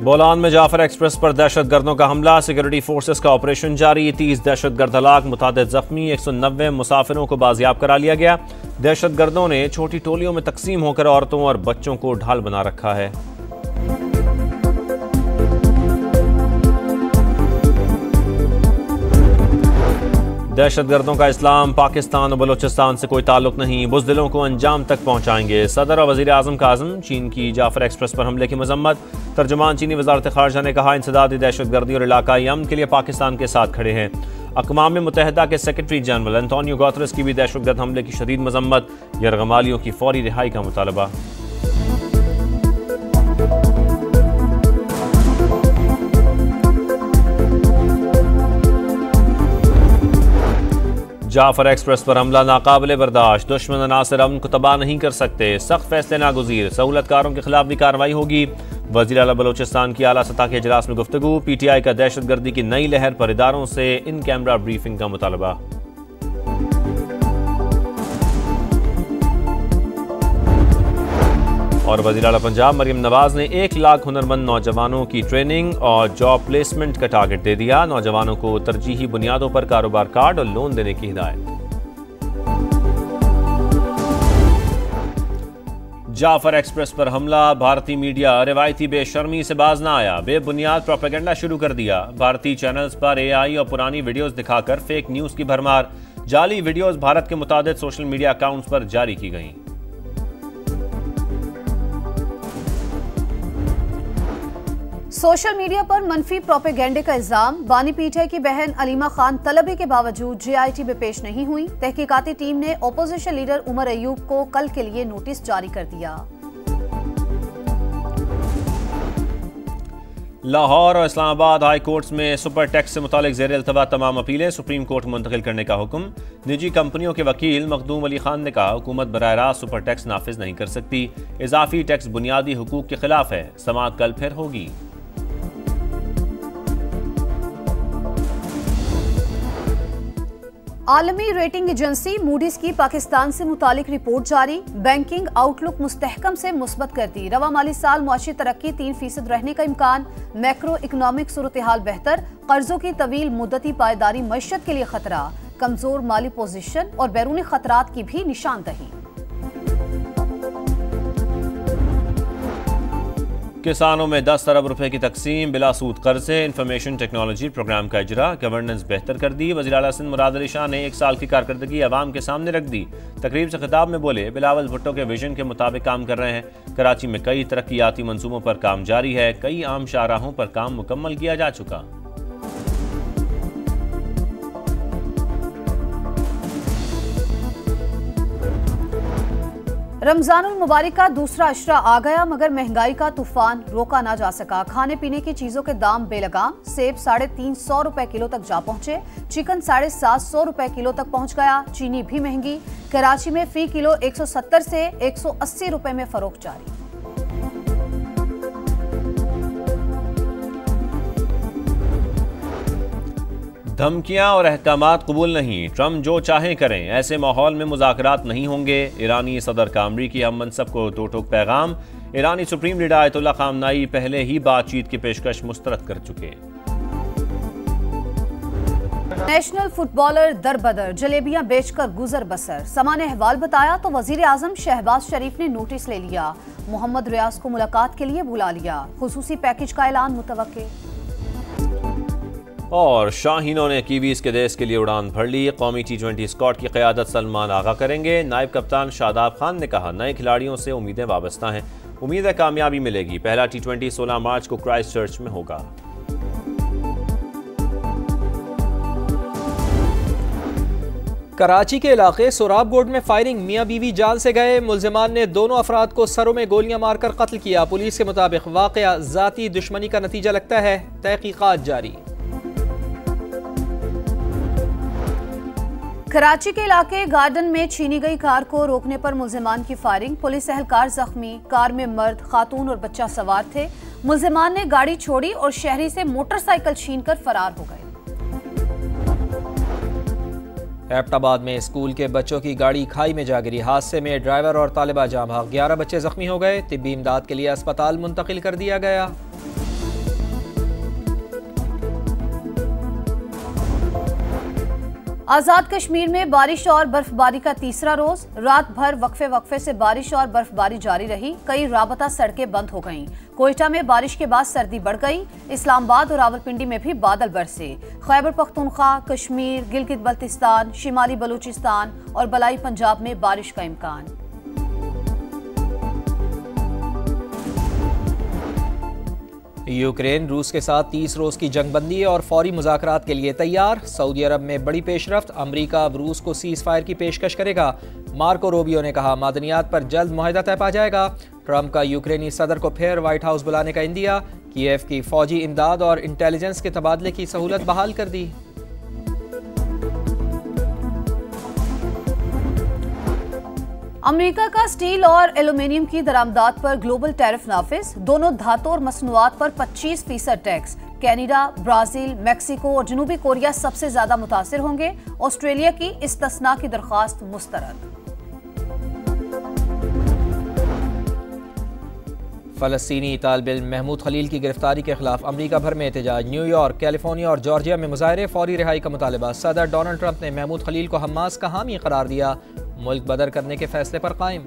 बोलान में जाफर एक्सप्रेस पर दहशतगर्दों का हमला, सिक्योरिटी फोर्सेस का ऑपरेशन जारी, 30 दहशतगर्द हलाक, मुतादिद जख्मी, 190 मुसाफिरों को बाजियाब करा लिया गया। दहशतगर्दों ने छोटी टोलियों में तकसीम होकर औरतों और बच्चों को ढाल बना रखा है। दहशतगर्दों का इस्लाम, पाकिस्तान और बलूचिस्तान से कोई ताल्लुक नहीं, बुज़दिलों को अंजाम तक पहुंचाएंगे। सदर और वज़ीर आज़म का आज़म, चीन की जाफर एक्सप्रेस पर हमले की मजम्मत। तर्जुमान चीनी वज़ारत ख़ारजा ने कहा, इंसदादी दहशतगर्दी और इलाकाई अमन के लिए पाकिस्तान के साथ खड़े हैं। अक़वाम मुत्तहिदा के सेक्रेटरी जनरल एंटोनियो गुतेरेस की भी दहशतगर्द हमले की शदीद मजम्मत, यरगमालियों की फौरी रिहाई का मुतालबा। जाफर एक्सप्रेस पर हमला नाकाबिले बर्दाश्त, दुश्मन अनासर अमन को तबाह नहीं कर सकते, सख्त फैसले नागुज़ीर, सहूलतकारों के खिलाफ भी कार्रवाई होगी। वज़ीर आला बलोचिस्तान की आला सतह के इजलास में गुफ्तगू, PTI का दहशतगर्दी की नई लहर पर इदारों से इन कैमरा ब्रीफिंग का मुतालबा। और वज़ीर आला पंजाब मरियम नवाज ने 1 लाख हुनरमंद नौजवानों की ट्रेनिंग और जॉब प्लेसमेंट का टारगेट दे दिया। नौजवानों को तरजीही बुनियादों पर कारोबार कार्ड और लोन देने की हिदायत। जाफर एक्सप्रेस पर हमला, भारतीय मीडिया रिवायती बेशर्मी से बाज ना आया, बेबुनियाद प्रोपेगेंडा शुरू कर दिया। भारतीय चैनल्स पर AI और पुरानी वीडियोस दिखाकर फेक न्यूज की भरमार, जाली वीडियोस भारत के मुताबिक सोशल मीडिया अकाउंट्स पर जारी की गई। सोशल मीडिया पर मनफी प्रोपेगेंडे का इल्जाम, बानी PTI की बहन अलीमा खान तलबी के बावजूद JIT में पेश नहीं हुई। तहकीकाती टीम ने ओपोजिशन लीडर उमर अयूब को कल के लिए नोटिस जारी कर दिया। लाहौर और इस्लामाबाद हाई कोर्ट्स में सुपर टैक्स से मुतालिक ज़ेर इल्तवा तमाम अपीलें सुप्रीम कोर्ट मुंतकिल करने का हुक्म। निजी कंपनियों के वकील मखदूम अली खान ने कहा, हुकूमत बराह रास्त सुपर टैक्स नाफिज नहीं कर सकती, इजाफी टैक्स बुनियादी हुकूक के खिलाफ है। समाअत कल फिर होगी। आलमी रेटिंग एजेंसी मूडीज की पाकिस्तान से मुतालिक रिपोर्ट जारी, बैंकिंग आउटलुक मुस्तहकम से मुस्बत कर दी। रवा माली साल मुआशी तरक्की 3% रहने का इम्कान, मैक्रो इकोनॉमिक सूरत हाल बेहतर, कर्जों की तवील मुद्दती पायदारी मईशत के लिए खतरा, कमजोर माली पोजीशन और बैरूनी खतरात की भी निशानदही। किसानों में 10 अरब रुपए की तकसीम, बिला सूद कर्जे, इंफॉर्मेशन टेक्नोलॉजी प्रोग्राम का इजरा, गवर्नेंस बेहतर कर दी। वज़ीर आला सिंध मुराद अली शाह ने 1 साल की कारकर्दगी अवाम के सामने रख दी। तकरीब से खिताब में बोले, बिलावल भुट्टो के विजन के मुताबिक काम कर रहे हैं। कराची में कई तरक्याती मंसूबों पर काम जारी है, कई आम शाहराहों पर काम मुकम्मल किया जा चुका। रमजानुल मुबारक का दूसरा अशरा आ गया, मगर महंगाई का तूफान रोका ना जा सका। खाने पीने की चीजों के दाम बेलगाम, सेब 350 रुपए किलो तक जा पहुंचे, चिकन 750 रुपए किलो तक पहुंच गया। चीनी भी महंगी, कराची में फी किलो 170 से 180 रुपए में फरोख्त जारी। धमकियां और अहकामात कबूल नहीं, ट्रम्प जो चाहें करें, ऐसे माहौल में मुज़ाकरात नहीं होंगे। ईरानी सदर का अमरीकी हम मनसब को दो टोक पैगाम। ईरानी सुप्रीम लीडर आयतुल्लाह खामनाई पहले ही बातचीत की पेशकश मुस्तरद कर चुके। नेशनल फुटबॉलर दरबदर, जलेबियां बेचकर गुजर बसर, समान अहवाल बताया तो वजीर आजम शहबाज शरीफ ने नोटिस ले लिया। मोहम्मद रियाज को मुलाकात के लिए बुला लिया। खुसूसी पैकेज का ऐलान मुतवक्के। और शाहीनों ने कीवीज के देश के लिए उड़ान भर ली। कौमी T20 स्क्वाड की क़यादत सलमान आगा करेंगे। नायब कप्तान शादाब खान ने कहा, नए खिलाड़ियों से उम्मीदें वाबस्ता हैं, उम्मीद है कामयाबी मिलेगी। पहला T20 16 मार्च को क्राइस्ट चर्च में होगा। कराची के इलाके सोराबगोड में फायरिंग, मियां बीवी जान से गए। मुल्जिमान ने दोनों अफराद को सरों में गोलियां मारकर कत्ल किया। पुलिस के मुताबिक वाकया जाती दुश्मनी का नतीजा लगता है, तहकीकात जारी। कराची के इलाके गार्डन में छीनी गई कार को रोकने पर मुल्जिमान की फायरिंग, पुलिस एहलकार जख्मी। कार में मर्द, खातून और बच्चा सवार थे। मुल्जिमान ने गाड़ी छोड़ी और शहरी से मोटरसाइकिल छीनकर फरार हो गए। एबटाबाद में स्कूल के बच्चों की गाड़ी खाई में जा गिरी। हादसे में ड्राइवर और तालिबा जाँ भाग, 11 बच्चे जख्मी हो गए। तिब्बी इमदाद के लिए अस्पताल मुंतकिल कर दिया गया। आजाद कश्मीर में बारिश और बर्फबारी का तीसरा रोज, रात भर वक्फे से बारिश और बर्फबारी जारी रही। कई राबता सड़कें बंद हो गईं। कोयटा में बारिश के बाद सर्दी बढ़ गई। इस्लामाबाद और रावलपिंडी में भी बादल बरसे। खैबर पख्तूनख्वा, कश्मीर, गिलगित बल्तिस्तान, शिमाली बलूचिस्तान और बलाई पंजाब में बारिश का इम्कान। यूक्रेन रूस के साथ 30 रोज की जंगबंदी और फौरी मुज़ाकरात के लिए तैयार। सऊदी अरब में बड़ी पेशरफ्त, अमरीका अब रूस को सीज फायर की पेशकश करेगा। मार्को रूबियो ने कहा मादनियात पर जल्द मुआहदा तय पा जाएगा। ट्रंप का यूक्रेनी सदर को फिर व्हाइट हाउस बुलाने का इंदिया। कीव की फौजी इमदाद और इंटेलिजेंस के तबादले की सहूलत बहाल कर दी। अमेरिका का स्टील और एल्यूमीनियम की दरामदात पर ग्लोबल टैरिफ नाफिज। दोनों धातु और मसनूआत पर 25% टैक्स। कनाडा, ब्राजील, मेक्सिको और जनूबी कोरिया सबसे ज्यादा मुतासिर होंगे। ऑस्ट्रेलिया की इस्तस्ना की दरख्वास्त मुस्तरद। फ़लस्तीनी तालिब-इल्म महमूद खलील की गिरफ्तारी के खिलाफ अमरीका भर में एहतजाज। न्यूयॉर्क, कैलिफोर्निया और जॉर्जिया में मुजाहरे, फौरी रिहाई का मुतालबा। सदर डोनाल्ड ट्रंप ने महमूद खलील को हमास का हामी करार दिया। मुल्क बदर करने के फैसले पर कायम।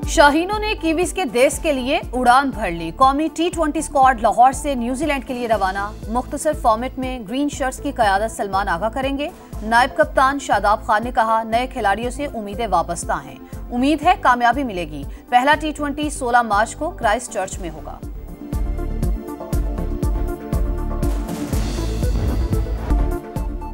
शाहीनों ने कीवीज के देश के लिए उड़ान भर ली। कौमी T20 स्क्वाड लाहौर से न्यूजीलैंड के लिए रवाना। मुख्तसर फॉर्मेट में ग्रीन शर्ट्स की क़यादत सलमान आगा करेंगे। नायब कप्तान शादाब खान ने कहा नए खिलाड़ियों से उम्मीदें वाबस्ता हैं। उम्मीद है कामयाबी मिलेगी। पहला T20 16 मार्च को क्राइस्ट चर्च में होगा।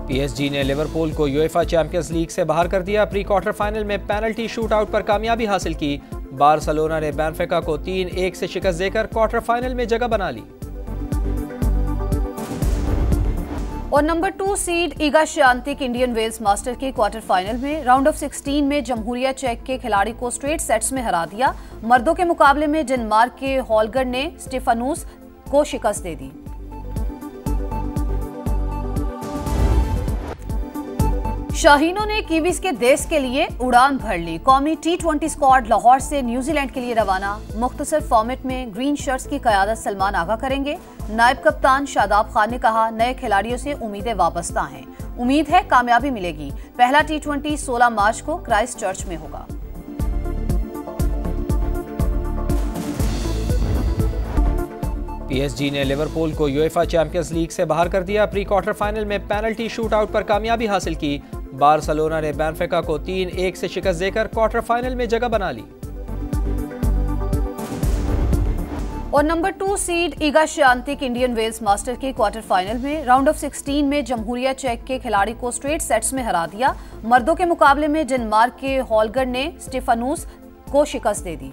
PSG ने लिवरपूल को यूएफा चैंपियंस लीग से बाहर कर दिया। प्री क्वार्टर फाइनल में पेनल्टी शूटआउट पर कामयाबी हासिल की। बार्सिलोना ने बेनफिका को 3-1 से शिकस्त देकर क्वार्टर फाइनल में जगह बना ली। और number 2 seed Iga Swiatek Indian Wells master के क्वार्टर फाइनल में राउंड ऑफ 16 में जमहूरिया चेक के खिलाड़ी को स्ट्रेट सेट्स में हरा दिया। मर्दों के मुकाबले में डेनमार्क के हॉलगर ने स्टेफानूस को शिकस्त दे दी। शाहीनों ने कीवीज के देश के लिए उड़ान भर ली। कौमी T20 स्क्वाड लाहौर से न्यूजीलैंड के लिए रवाना। मुख्तसर फॉर्मेट में ग्रीन शर्ट्स की क़यादत सलमान आगा करेंगे। नायब कप्तान शादाब खान ने कहा नए खिलाड़ियों से उम्मीदें वाबस्ता हैं। उम्मीद है कामयाबी मिलेगी। पहला T20 16 मार्च को क्राइस्ट चर्च में होगा। PSG ने लिवरपूल को यूएफा चैंपियंस लीग से बाहर कर दिया। प्री क्वार्टर फाइनल में पेनल्टी शूटआउट पर कामयाबी हासिल की। बार्सिलोना ने बेनफिका को 3-1 से शिकस्त देकर क्वार्टर फाइनल में जगह बना ली। और number 2 seed Iga Swiatek Indian Wells master के क्वार्टर फाइनल में राउंड ऑफ 16 में जमहूरिया चेक के खिलाड़ी को स्ट्रेट सेट्स में हरा दिया। मर्दों के मुकाबले में डेनमार्क के हॉलगर ने स्टेफानूस को शिकस्त दे दी।